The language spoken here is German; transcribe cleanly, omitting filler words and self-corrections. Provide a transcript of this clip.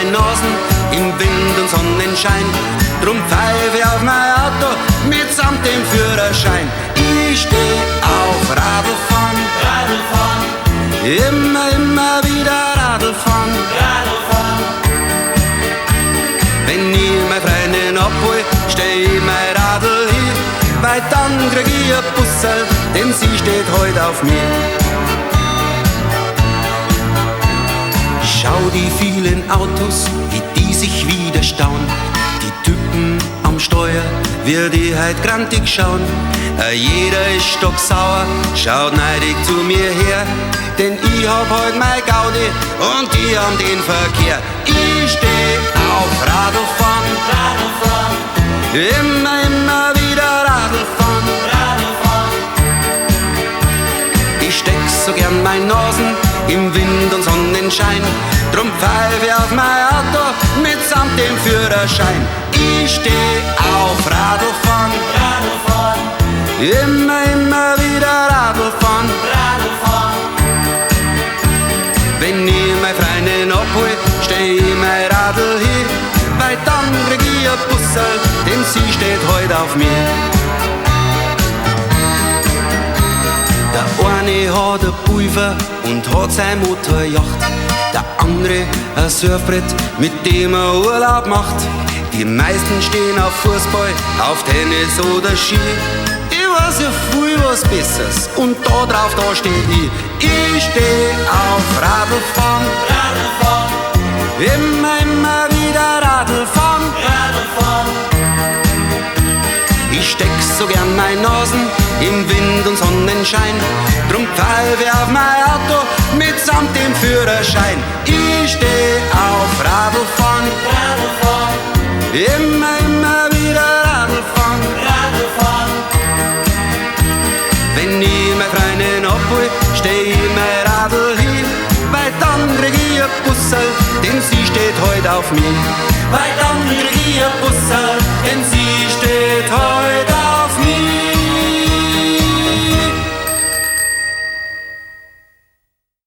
meine Nasen im Wind und Sonnenschein. Drum pfeife ich auf mein Auto mitsamt dem Führerschein. Ich steh auf Radlfahren, immer wieder Radlfahren. Wenn ich meine Freundin abhol, steh ich mein Radl hin, weil dann krieg ich ein Bussel, denn sie steht heut auf mir. Schau die vielen Autos, wie die sich wieder stauen. Die Typen am Steuer, wie die heut grantig schauen. Jeder ist stocksauer, schaut neidig zu mir her. Denn ich hab heut mein Gaudi und die haben den Verkehr. Ich steh auf Radlfahren, immer wieder Radlfahren. Ich steck so gern mein Nasen im Wind und Sonnenschein. Drum pfeife ich auf mein Auto mitsamt dem Führerschein. Ich steh auf Radlfahren, immer wieder Radlfahren. Wenn ich meine Freundin abhol, steh ich mein Radl hin, weil dann krieg ich ein Bussel, denn sie steht heut auf mir. Der eine hat ein Pulver und hat sein Motorjacht. Der andere ein Surfbrett, mit dem er Urlaub macht. Die meisten stehen auf Fußball, auf Tennis oder Ski. Ich weiß ja viel was Besseres und da drauf, da steh ich. Ich steh auf Radlfahren, immer wieder Radlfahren. Ich steck so gern meine Nasen im Wind und Sonnenschein. Drum pfeife ich auf mein Auto mitsamt dem Führerschein. Ich steh auf Radlfahren, immer wieder Radlfahren. Wenn ich meine Freundin abhol, steh ich mein Radl hin, weil dann krieg ich ein Bussel, denn sie steht heut auf mir. Weil dann krieg ich ein Bussel, denn sie steht heut auf mir.